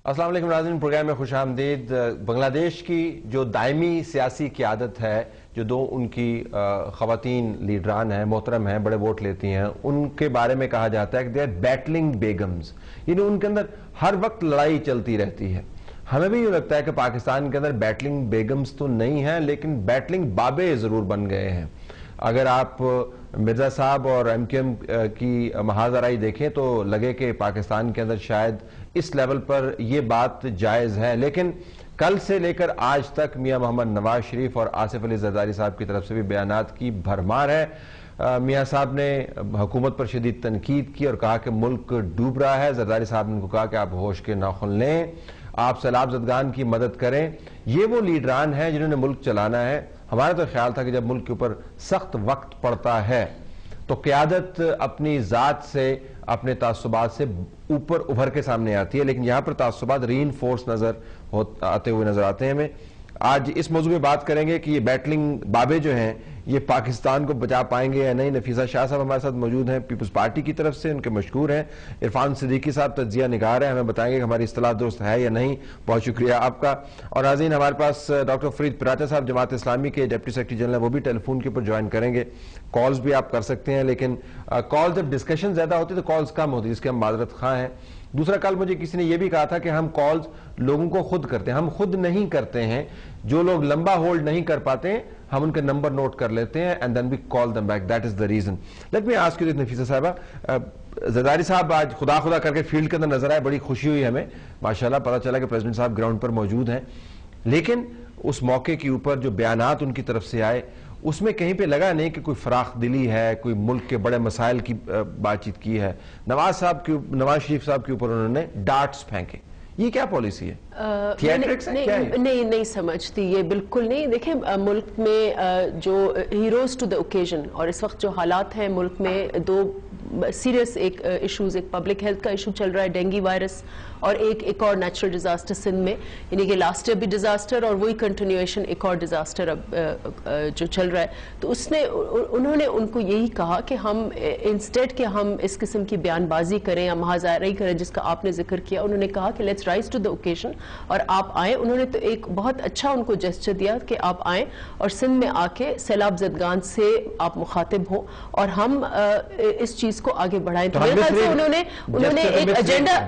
अस्सलाम वालेकुम नाज़रीन, प्रोग्राम में खुश आमदीद। बांग्लादेश की जो दायमी सियासी क़यादत है, जो दो उनकी ख़वातीन लीडरान हैं, मोहतरम हैं, बड़े वोट लेती हैं, उनके बारे में कहा जाता है कि दे आर बैटलिंग बेगम्स, यानी उनके अंदर हर वक्त लड़ाई चलती रहती है। हमें भी यूँ लगता है कि पाकिस्तान के अंदर बैटलिंग बेगम्स तो नहीं हैं, लेकिन बैटलिंग बाबे ज़रूर बन गए हैं। अगर आप मिर्ज़ा साहब और एमक्यूएम की महाजराई देखें तो लगे कि पाकिस्तान के अंदर शायद इस लेवल पर यह बात जायज़ है, लेकिन कल से लेकर आज तक मियां मोहम्मद नवाज शरीफ और आसिफ अली जरदारी साहब की तरफ से भी बयानात की भरमार है। मियां साहब ने हुकूमत पर शदीद तनकीद की और कहा कि मुल्क डूब रहा है। जरदारी साहब ने उनको कहा कि आप होश के नाखुन लें, आप सैलाब ज़दगान की मदद करें। ये वो लीडरान हैं जिन्होंने मुल्क चलाना है। हमारा तो ख्याल था कि जब मुल्क के ऊपर सख्त वक्त पड़ता है तो क़यादत अपनी ज़ात से, अपने तासुबात से ऊपर उभर के सामने आती है, लेकिन यहाँ पर तासुबात रीइंफोर्स आते हुए नजर आते हैं। हमें आज इस मौजू में बात करेंगे कि ये बैटलिंग बाबे जो हैं ये पाकिस्तान को बचा पाएंगे या नहीं। नफीसा शाह साहब हमारे साथ मौजूद हैं, पीपल्स पार्टी की तरफ से, उनके मशहूर हैं। इरफान सिद्दीकी साहब तज्जिया निगार हैं, हमें बताएंगे कि हमारी इस्तिलाह दुरुस्त है या नहीं। बहुत शुक्रिया आपका। और नाज़रीन, हमारे पास डॉक्टर फरीद पराचा साहब जमात इस्लामी के डिप्टी सेक्रेटरी जनरल, वो भी टेलीफोन के ऊपर ज्वाइन करेंगे। कॉल्स भी आप कर सकते हैं, लेकिन कॉल जब डिस्कशन ज्यादा होती है तो कॉल्स कम होती है, जिसके हम माजरत खां हैं। दूसरा, कल मुझे किसी ने यह भी कहा था कि हम कॉल्स लोगों को खुद करते हैं। हम खुद नहीं करते हैं। जो लोग लंबा होल्ड नहीं कर पाते हैं, हम उनके नंबर नोट कर लेते हैं and then we call them back. That is the reason. Let me ask you Nafisa साहबा, जरदारी साहब आज खुदा खुदा करके फील्ड के अंदर नजर आए, बड़ी खुशी हुई हमें। माशाल्लाह पता चला कि प्रेसिडेंट साहब ग्राउंड पर मौजूद हैं, लेकिन उस मौके के ऊपर जो बयानात उनकी तरफ से आए उसमें कहीं पे लगा नहीं कि कोई फराख दिली है, कोई मुल्क के बड़े मसाइल की बातचीत की है। नवाज शरीफ साहब के ऊपर उन्होंने डार्ट्स फेंके। ये क्या पॉलिसी है? नहीं समझती, ये बिल्कुल नहीं। देखें, मुल्क में जो हीरोज टू द ओकेजन, और इस वक्त जो हालात हैं मुल्क में, दो सीरियस एक इश्यूज, एक पब्लिक हेल्थ का इशू चल रहा है, डेंगू वायरस, और एक और नेचुरल डिजास्टर सिंध में, यानी कि लास्ट ईयर भी डिजास्टर और वही कंटिन्यूएशन एक और डिजास्टर अब जो चल रहा है। तो उन्होंने उनको यही कहा कि हम इंस्टेड कि हम इस किस्म की बयानबाजी करें या महाजारी करें जिसका आपने जिक्र किया, उन्होंने कहा कि let's rise to the occasion और आप आएँ। उन्होंने तो एक बहुत अच्छा उनको जेस्चर दिया कि आप आएँ और सिंध में आके सैलाब ज़दगान से आप मुखातिब हो और हम इस चीज़ को आगे बढ़ाएं। तो मेरे ख्याल से उन्होंने एक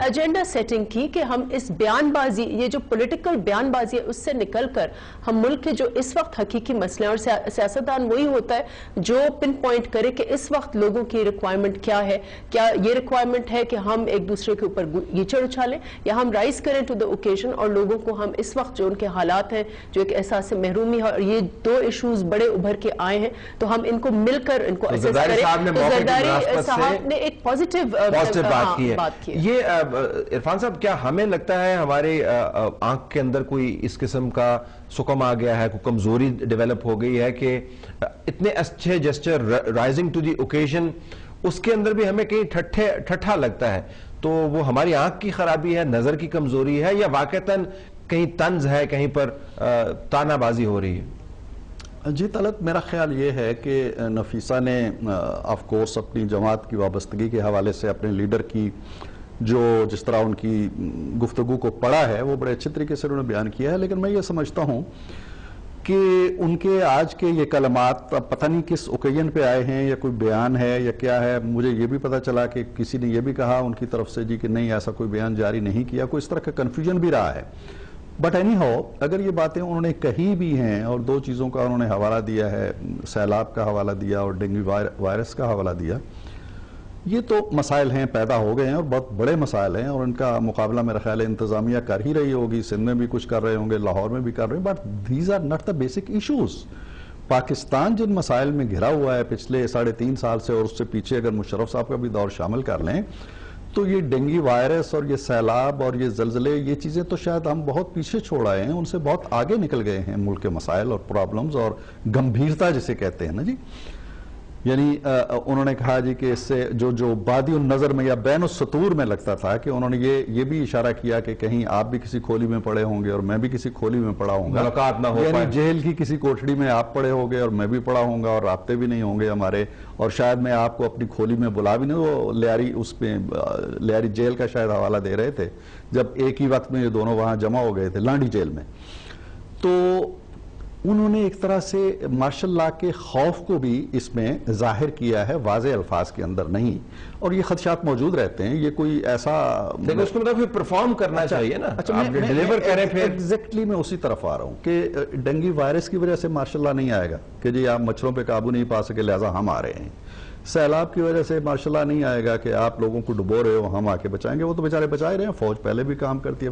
एजेंडा सेटिंग की कि हम इस बयानबाजी, ये जो पॉलिटिकल बयानबाजी है, उससे निकलकर हम मुल्क के जो इस वक्त हकीकी मसले, और सियासतदान वही होता है जो पिन पॉइंट करे कि इस वक्त लोगों की रिक्वायरमेंट क्या है। क्या ये रिक्वायरमेंट है कि हम एक दूसरे के ऊपर कीचड़ उछालें, या हम राइज करें टू द ओकेजन और लोगों को हम इस वक्त जो उनके हालात हैं, जो एक एहसास महरूमी है, और ये दो इशूज बड़े उभर के आए हैं, तो हम इनको मिलकर इनको असेस करें। तो जरदारी साहब ने एक पॉजिटिव बात की है। ये इरफान साहब, क्या हमें लगता है हमारे आंख के अंदर कोई इस किस्म का सुकम आ गया है, कोई कमजोरी डेवलप हो गई है कि इतने अच्छे gesture, rising to the occasion, उसके अंदर भी हमें कहीं ठट्ठा लगता है? तो वो हमारी आंख की खराबी है, नजर की कमजोरी है, या वाकईतन कहीं तंज है, कहीं पर तानाबाजी हो रही है? जी तलत, मेरा ख्याल ये है कि नफीसा ने ऑफ कोर्स अपनी जमात की वाबस्तगी के हवाले से अपने लीडर की जो जिस तरह उनकी गुफ्तगू को पढ़ा है वो बड़े अच्छे तरीके से उन्होंने बयान किया है। लेकिन मैं ये समझता हूँ कि उनके आज के ये कलमात पता नहीं किस ओकेजन पे आए हैं, या कोई बयान है या क्या है। मुझे ये भी पता चला कि किसी ने ये भी कहा उनकी तरफ से जी कि नहीं, ऐसा कोई बयान जारी नहीं किया। कोई इस तरह का कन्फ्यूजन भी रहा है। बट एनी हाउ, अगर ये बातें उन्होंने कही भी हैं, और दो चीज़ों का उन्होंने हवाला दिया है, सैलाब का हवाला दिया और डेंगू वायरस का हवाला दिया, ये तो मसाइल हैं, पैदा हो गए हैं और बहुत बड़े मसाइल हैं, और इनका मुकाबला मेरा ख्याल है इंतजामिया कर ही रही होगी। सिंध में भी कुछ कर रहे होंगे, लाहौर में भी कर रहे हैं, but these are not the basic issues. Pakistan जिन मसाइल में घिरा हुआ है पिछले 3.5 साल से, और उससे पीछे अगर मुशर्रफ साहब का भी दौर शामिल कर लें, तो ये डेंगू वायरस और ये सैलाब और ये जलजले, ये चीज़ें तो शायद हम बहुत पीछे छोड़ आए हैं, उनसे बहुत आगे निकल गए हैं मुल्क के मसाइल और प्रॉब्लम्स और गंभीरता जिसे कहते हैं ना जी। یعنی انہوں نے کہا جی کہ اس سے جو بادی النظر میں یا بین السطور میں لگتا تھا کہ انہوں نے یہ بھی اشارہ کیا کہ کہیں آپ بھی کسی کھولی میں پڑے ہوں گے اور میں بھی کسی کھولی میں پڑا ہوں گا، ملاقات نہ ہو یعنی جیل کی کسی کوٹڑی میں آپ پڑے ہوں گے اور میں بھی پڑا ہوں گا اور رابطے بھی نہیں ہوں گے ہمارے، اور شاید میں آپ کو اپنی کھولی میں بلا بھی نہیں. وہ لیاری جیل کا شاید حوالہ دے رہے تھے جب ایک ہی وقت میں یہ دونوں وہاں جمع ہو گئے تھے لانڈی جیل میں. تو انہوں نے ایک طرح سے مارشل لاء کے خوف کو بھی اس میں ظاہر کیا ہے، واضح الفاظ کے اندر نہیں، اور یہ خدشات موجود رہتے ہیں. یہ کوئی ایسا لیکن اس کو مطلب پرفارم کرنا چاہیے نا، آپ ڈیلیور کریں. پھر ایگزیکٹلی میں اسی طرف آ رہا ہوں کہ ڈنگی وائرس کی وجہ سے مارشل لاء نہیں آئے گا کہ جی آپ مچھروں پہ قابو نہیں پا سکے لہٰذا ہم آ رہے ہیں. سیلاب کی وجہ سے مارشل لاء نہیں آئے گا کہ آپ لوگوں کو ڈبو رہے ہو ہم آ کے بچائیں گے. وہ تو بیچارے بچائے رہے ہیں، فوج پہلے بھی کام کرتی ہے.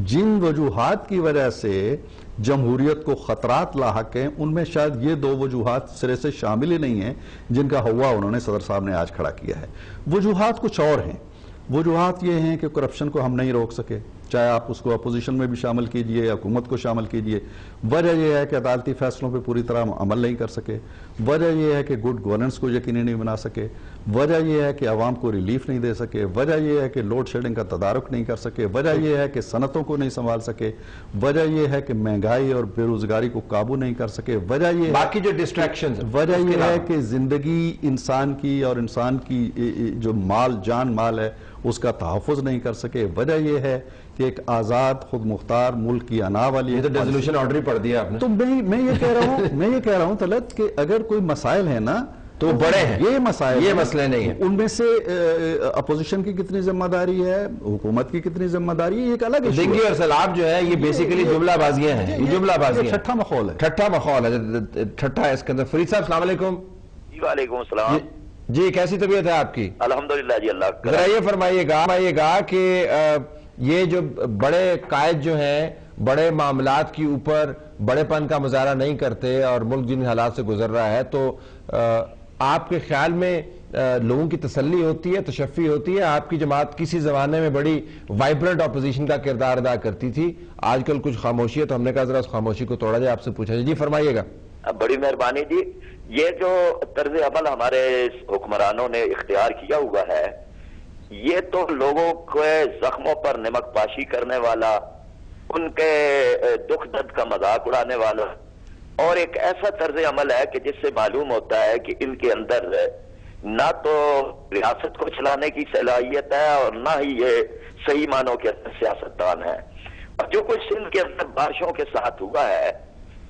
جن وجوہات کی وجہ سے جمہوریت کو خطرات لاحق ہیں ان میں شاید یہ دو وجوہات سرے سے شامل ہی نہیں ہیں جن کا ہوا انہوں نے صدر صاحب نے آج کھڑا کیا ہے. وجوہات کچھ اور ہیں. وجوہات یہ ہیں کہ کرپشن کو ہم نہیں روک سکے، چاہے آپ اس کو اپوزیشن میں بھی شامل کیجئے، حکومت کو شامل کیجئے. وجہ یہ ہے کہ عدالتی فیصلوں پہ پوری طرح عمل نہیں کر سکے. وجہ یہ ہے کہ گڈ گورننس کو یقینی نہیں بنا سکے. وجہ یہ ہے کہ عوام کو ریلیف نہیں دے سکے. وجہ یہ ہے کہ لوڈ شیڈنگ کا تدارک نہیں کر سکے. وجہ یہ ہے کہ صنعتوں کو نہیں سنبھال سکے. وجہ یہ ہے کہ مہنگائی اور بے روزگاری کو قابو نہیں کر سکے. وجہ یہ باقی جو ڈسٹریکشنز، وجہ یہ ہے کہ زندگی انسان کی اور انسان کی جو جان مال ہے اس کا تحفظ نہیں کر سکے. وجہ یہ ہے کہ ایک آزاد خود مختار ملک کی انا والی، یہ تو ڈیزولوشن آرڈر ہی پڑھ دیا آپ نے. تو میں یہ کہہ رہا ہوں طلعت کہ اگر کوئی مسائل ہیں نا تو بڑے ہیں، یہ مسائل، یہ مسئلے نہیں ہیں. ان میں سے اپوزیشن کی کتنی ذمہ داری ہے، حکومت کی کتنی ذمہ داری ہے، یہ ایک الگ ایشو ہے. ڈنگی اور سیلاب جو ہے یہ بیسیکلی جملہ بازیاں ہیں، یہ جملہ بازیاں، ٹھٹھا ماحول ہے، ٹھٹھا ماحول ہے، ٹھٹھا ہے اس کے اندر. فرید صاحب السلام علیکم. جی وعلیکم السلام. جی کیسی طبیعت ہے آپ کی؟ الحمدللہ جی اللہ کا. ذرا یہ فرمائیے گا کہ یہ جو بڑے قائد جو ہیں بڑے معاملات کے اوپر بڑے پن کا مظاہرہ نہیں کرتے اور ملک جن حالات سے گزر رہا ہے، تو آپ کے خیال میں لوگوں کی تسلی ہوتی ہے، تشفی ہوتی ہے؟ آپ کی جماعت کسی زمانے میں بڑی وائبرنٹ اپوزیشن کا کردار ادا کرتی تھی، آج کل کچھ خاموشی ہے، تو ہم نے کہا ذرا اس خاموشی کو توڑا جائے، آپ سے پوچھا جائے. جی فرمائیے گا. بڑی مہربانی جی. یہ جو طرز عمل ہمارے حکمرانوں نے اختیار کیا ہوا ہے یہ تو لوگوں کے زخموں پر نمک پاشی کرنے والا، ان کے دکھ درد کا مذاق اڑانے والا، اور ایک ایسا طرز عمل ہے کہ جس سے معلوم ہوتا ہے کہ ان کے اندر نہ تو ریاست کو چلانے کی صلاحیت ہے اور نہ ہی یہ صحیح معنوں کے اندر سیاستدان ہے. اور جو کچھ سندھ کے اندر بارشوں کے ساتھ ہوا ہے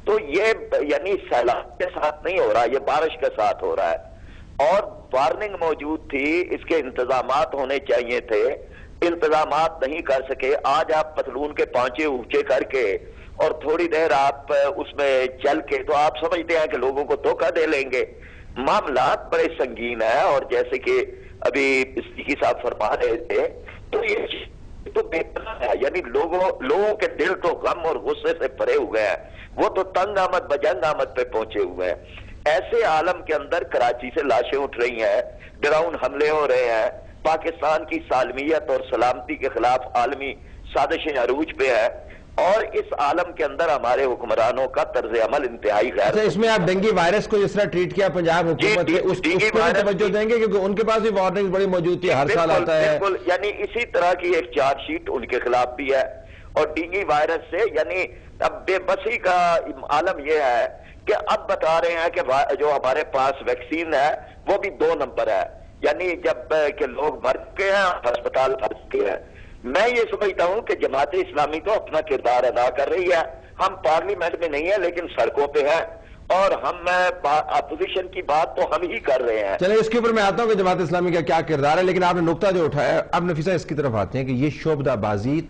تو یہ یعنی سیلاب کے ساتھ نہیں ہو رہا، یہ بارش کے ساتھ ہو رہا ہے. اور وارننگ موجود تھی، اس کے انتظامات ہونے چاہیے تھے، انتظامات نہیں کر سکے. آج آپ پتلون کے پانچے اونچے کر کے اور تھوڑی دیر آپ اس میں چل کے تو آپ سمجھتے ہیں کہ لوگوں کو دھوکہ دے لیں گے. معاملات بڑے سنگین ہیں، اور جیسے کہ ابھی اسپیکر صاحب فرما رہے تھے تو یہ تو بہتر ہے، یعنی لوگوں کے دل تو غم اور غصے سے بھرے ہوئے ہیں، وہ تو تنگ آمد بجنگ آمد پہ پہنچے ہوئے ہیں. ایسے عالم کے اندر کراچی سے لاشیں اٹھ رہی ہیں، ڈراؤن حملے ہو رہے ہیں، پاکستان کی سالمیت اور سلامتی کے خلاف عالمی سازشیں عروج پہ ہے، اور اس عالم کے اندر ہمارے حکمرانوں کا طرز عمل انتہائی غیر. اس میں آپ ڈنگی وائرس کو جس طرح ٹریٹ کیا پنجاب حکومت نے، اس پر توجہ دیں گے کیونکہ ان کے پاس بھی وارننگ بڑی موجود تھی، ہر سال آتا ہے. بالکل، یعنی اسی طرح کی ایک چارج شیٹ ان کے خلاف بھی ہے. اور ڈینگی وائرس سے یعنی اب بے بسی کا عالم یہ ہے کہ اب بتا رہے ہیں کہ جو ہمارے پاس ویکسین ہے وہ بھی 2 نمبر ہے، یعنی جب کہ لوگ مر چکے ہیں، ہسپتال بھر چکے ہیں. میں یہ سمجھتا ہوں کہ جماعت اسلامی تو اپنا کردار ادا کر رہی ہے. ہم پارلیمنٹ میں نہیں ہیں لیکن سڑکوں پہ ہیں، اور ہم اپوزیشن کی بات تو ہم ہی کر رہے ہیں. چلیں اس کے اوپر میں آتا ہوں کہ جماعت اسلامی کا کیا کردار ہے، لیکن آپ نے نقطہ جو اٹھایا، اب نفیسہ اس کی طرف آتے ہیں کہ یہ شعبدہ بازی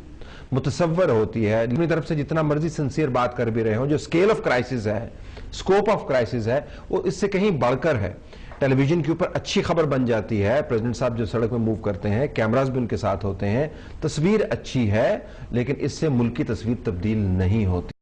متصور ہوتی ہے اپنی طرف سے جتنا مرضی سنسیر بات کر بھی رہے ہوں، جو سکیل آف کرائسس ہے، سکوپ آف کرائسس ہے، وہ اس سے کہیں بڑھ کر ہے. ٹیلی ویژن کے اوپر اچھی خبر بن جاتی ہے، پریزیڈنٹ صاحب جو سڑک میں موو کرتے ہیں، کیمراز بھی ان کے ساتھ ہوتے ہیں، تصویر اچھی ہے، لیکن اس سے ملک کی تصویر تبدیل نہیں ہوتی.